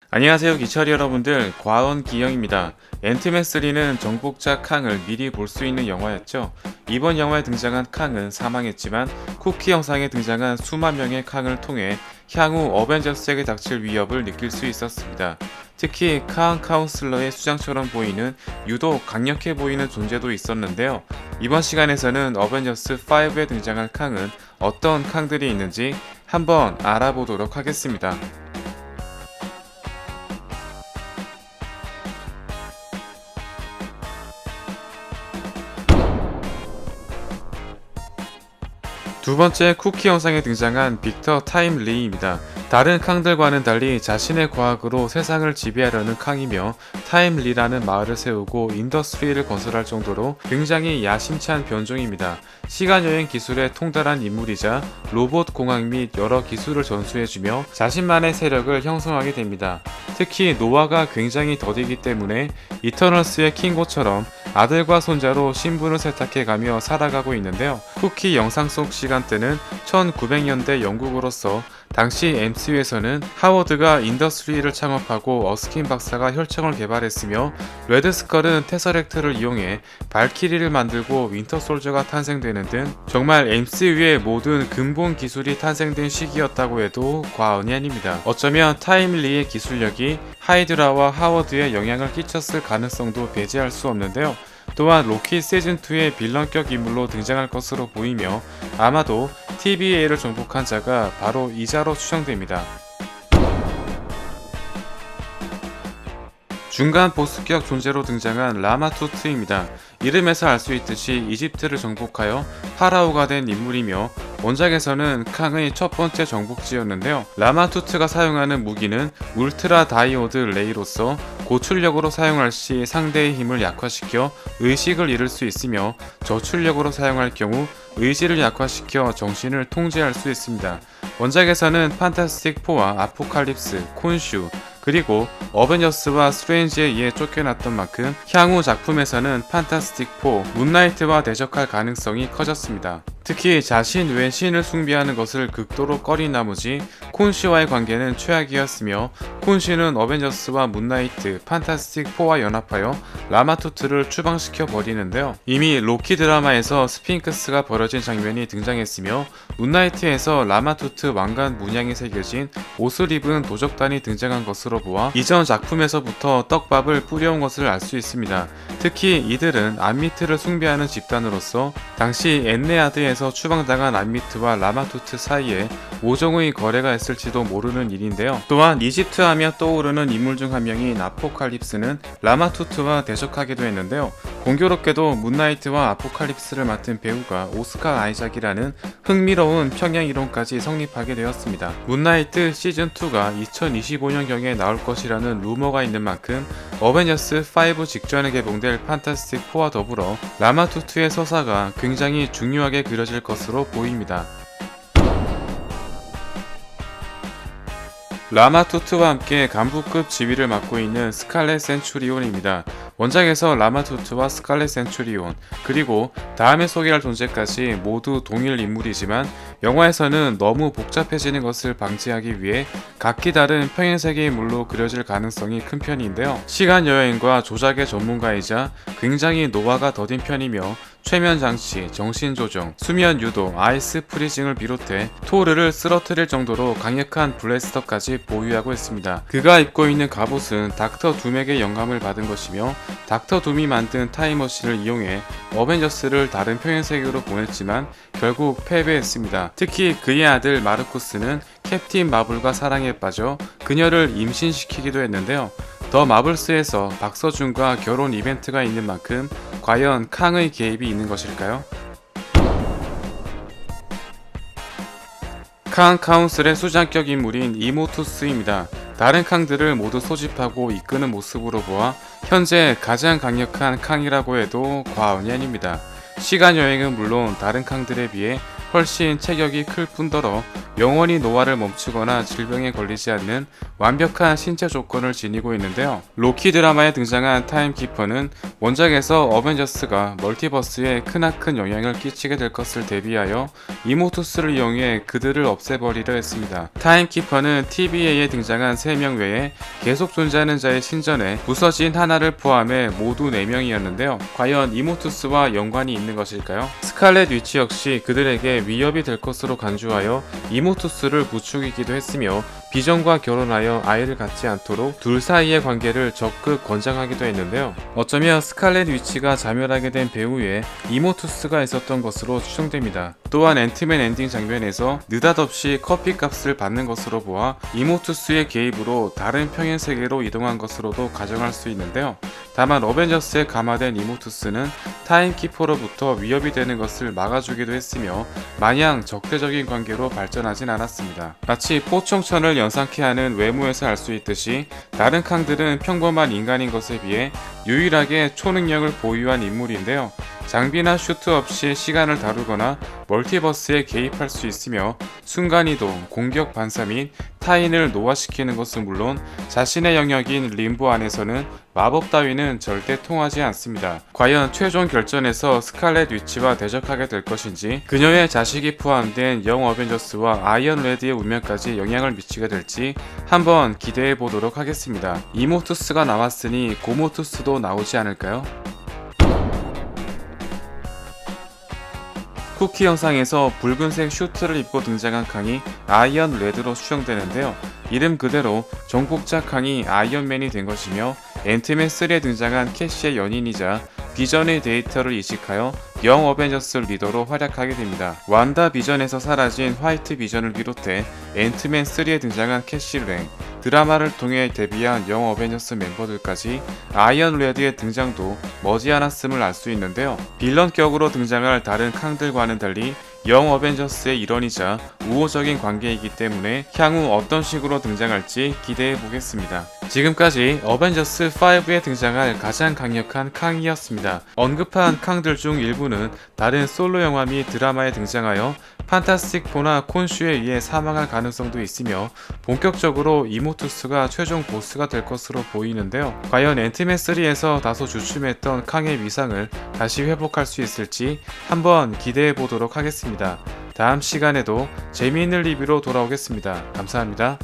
안녕하세요 기철이 여러분들, 과원 기영입니다. 앤트맨3는 정복자 캉을 미리 볼 수 있는 영화였죠. 이번 영화에 등장한 캉은 사망했지만 쿠키 영상에 등장한 수만 명의 캉을 통해 향후 어벤져스에게 닥칠 위협을 느낄 수 있었습니다. 특히 캉 카운슬러의 수장처럼 보이는 유독 강력해 보이는 존재도 있었는데요. 이번 시간에서는 어벤져스 5에 등장한 캉은 어떤 캉들이 있는지 한번 알아보도록 하겠습니다. 두 번째 쿠키 영상에 등장한 빅터 타임 리입니다. 다른 캉들과는 달리 자신의 과학으로 세상을 지배하려는 캉이며 타임 리라는 마을을 세우고 인더스트리를 건설할 정도로 굉장히 야심찬 변종입니다. 시간여행 기술에 통달한 인물이자 로봇 공학 및 여러 기술을 전수해주며 자신만의 세력을 형성하게 됩니다. 특히 노화가 굉장히 더디기 때문에 이터널스의 킹고처럼 아들과 손자로 신분을 세탁해가며 살아가고 있는데요. 쿠키 영상 속 시간대는 1900년대 영국으로서 당시 MCU에서는 하워드가 인더스트리를 창업하고 어스킨 박사가 혈청을 개발했으며 레드스컬은 테서렉트를 이용해 발키리를 만들고 윈터솔저가 탄생되는 등 정말 MCU의 모든 근본 기술이 탄생된 시기였다고 해도 과언이 아닙니다. 어쩌면 타임리의 기술력이 하이드라와 하워드에 영향을 끼쳤을 가능성도 배제할 수 없는데요. 또한 로키 시즌2의 빌런격 인물로 등장할 것으로 보이며 아마도 TVA를 정복한 자가 바로 이자로 추정됩니다. 중간 보스격 존재로 등장한 라마투트입니다. 이름에서 알 수 있듯이 이집트를 정복하여 파라오가 된 인물이며 원작에서는 캉의 첫 번째 정복지였는데요. 라마투트가 사용하는 무기는 울트라 다이오드 레이로서 고출력으로 사용할 시 상대의 힘을 약화시켜 의식을 잃을 수 있으며 저출력으로 사용할 경우 의지를 약화시켜 정신을 통제할 수 있습니다. 원작에서는 판타스틱 4와 아포칼립스, 콘슈, 그리고 어벤져스와 스트레인지에 의해 쫓겨났던 만큼 향후 작품에서는 판타스틱 4, 문나이트와 대적할 가능성이 커졌습니다. 특히 자신 외 신을 숭배하는 것을 극도로 꺼린 나머지 콘시와의 관계는 최악이었으며 콘시는 어벤져스와 문나이트, 판타스틱 4와 연합하여 라마투트를 추방시켜 버리는데요. 이미 로키 드라마에서 스핑크스가 벌어진 장면이 등장했으며 문나이트에서 라마투트 왕관 문양이 새겨진 옷을 입은 도적단이 등장한 것으로 보아 이전 작품에서부터 떡밥을 뿌려온 것을 알 수 있습니다. 특히 이들은 안미트를 숭배하는 집단으로서 당시 엔네아드에서 추방당한 안미트와 라마투트 사이에 모종의 거래가 있을지도 모르는 일인데요. 또한 이집트 하며 떠오르는 인물 중 한 명인 아포칼립스는 라마투트와 대적하기도 했는데요. 공교롭게도 문나이트와 아포칼립스를 맡은 배우가 오스카 아이작이라는 흥미로운 평행 이론까지 성립하게 되었습니다. 문나이트 시즌2가 2025년경에 나올 것이라는 루머가 있는 만큼 어벤져스 5 직전에 개봉될 판타스틱 4와 더불어 라마투트의 서사가 굉장히 중요하게 그려질 것으로 보입니다. 라마투트와 함께 간부급 지휘를 맡고 있는 스칼렛 센츄리온입니다. 원작에서 라마투트와 스칼렛 센츄리온, 그리고 다음에 소개할 존재까지 모두 동일 인물이지만 영화에서는 너무 복잡해지는 것을 방지하기 위해 각기 다른 평행세계 인물로 그려질 가능성이 큰 편인데요. 시간여행과 조작의 전문가이자 굉장히 노화가 더딘 편이며 최면장치, 정신조정, 수면유도, 아이스 프리징을 비롯해 토르를 쓰러뜨릴 정도로 강력한 블래스터까지 보유하고 있습니다. 그가 입고 있는 갑옷은 닥터 둠에게 영감을 받은 것이며 닥터 둠이 만든 타임머신을 이용해 어벤져스를 다른 평행세계로 보냈지만 결국 패배했습니다. 특히 그의 아들 마르쿠스는 캡틴 마블과 사랑에 빠져 그녀를 임신시키기도 했는데요. 더 마블스에서 박서준과 결혼 이벤트가 있는 만큼 과연 캉의 개입이 있는 것일까요? 캉 카운슬의 수장격 인물인 이모투스입니다. 다른 캉들을 모두 소집하고 이끄는 모습으로 보아 현재 가장 강력한 캉이라고 해도 과언이 아닙니다. 시간여행은 물론 다른 캉들에 비해 훨씬 체격이 클 뿐더러 영원히 노화를 멈추거나 질병에 걸리지 않는 완벽한 신체 조건을 지니고 있는데요. 로키 드라마에 등장한 타임키퍼는 원작에서 어벤져스가 멀티버스에 크나큰 영향을 끼치게 될 것을 대비하여 이모투스를 이용해 그들을 없애버리려 했습니다. 타임키퍼는 TVA에 등장한 3명 외에 계속 존재하는 자의 신전에 부서진 하나를 포함해 모두 4명이었는데요. 과연 이모투스와 연관이 있는 것일까요? 스칼렛 위치 역시 그들에게 위협이 될 것으로 간주하여 이모투스를 부추기기도 했으며 비전과 결혼하여 아이를 갖지 않도록 둘 사이의 관계를 적극 권장하기도 했는데요. 어쩌면 스칼렛 위치가 자멸하게 된 배후에 이모투스가 있었던 것으로 추정됩니다. 또한 앤트맨 엔딩 장면에서 느닷없이 커피값을 받는 것으로 보아 이모투스의 개입으로 다른 평행 세계로 이동한 것으로도 가정할 수 있는데요. 다만 어벤져스에 감화된 이모투스는 타임키퍼로부터 위협이 되는 것을 막아주기도 했으며 마냥 적대적인 관계로 발전하진 않았습니다. 마치 포청천을 연상케 하는 외모에서 알 수 있듯이 다른 캉들은 평범한 인간인 것에 비해 유일하게 초능력을 보유한 인물인데요. 장비나 슈트 없이 시간을 다루거나 멀티버스에 개입할 수 있으며 순간이동, 공격 반사 및 타인을 노화시키는 것은 물론 자신의 영역인 림보 안에서는 마법 따위는 절대 통하지 않습니다. 과연 최종 결전에서 스칼렛 위치와 대적하게 될 것인지 그녀의 자식이 포함된 영 어벤져스와 아이언 레드의 운명까지 영향을 미치게 될지 한번 기대해 보도록 하겠습니다. 이모투스가 나왔으니 고모투스도 나오지 않을까요? 쿠키 영상에서 붉은색 슈트를 입고 등장한 캉이 아이언 레드로 추정되는데요. 이름 그대로 정복자 캉이 아이언맨이 된 것이며 앤트맨 3에 등장한 캐시의 연인이자 비전의 데이터를 이식하여 영 어벤져스 리더로 활약하게 됩니다. 완다 비전에서 사라진 화이트 비전을 비롯해 앤트맨 3에 등장한 캐시 랭, 드라마를 통해 데뷔한 영 어벤져스 멤버들까지 아이언 레드의 등장도 머지않았음을 알 수 있는데요. 빌런격으로 등장할 다른 캉들과는 달리 영 어벤져스의 일원이자 우호적인 관계이기 때문에 향후 어떤 식으로 등장할지 기대해 보겠습니다. 지금까지 어벤져스 5에 등장할 가장 강력한 캉이었습니다. 언급한 캉들 중 일부는 다른 솔로 영화 및 드라마에 등장하여 판타스틱 4나 콘슈에 의해 사망할 가능성도 있으며 본격적으로 이모투스가 최종 보스가 될 것으로 보이는데요. 과연 앤트맨 3에서 다소 주춤했던 캉의 위상을 다시 회복할 수 있을지 한번 기대해 보도록 하겠습니다. 다음 시간에도 재미있는 리뷰로 돌아오겠습니다. 감사합니다.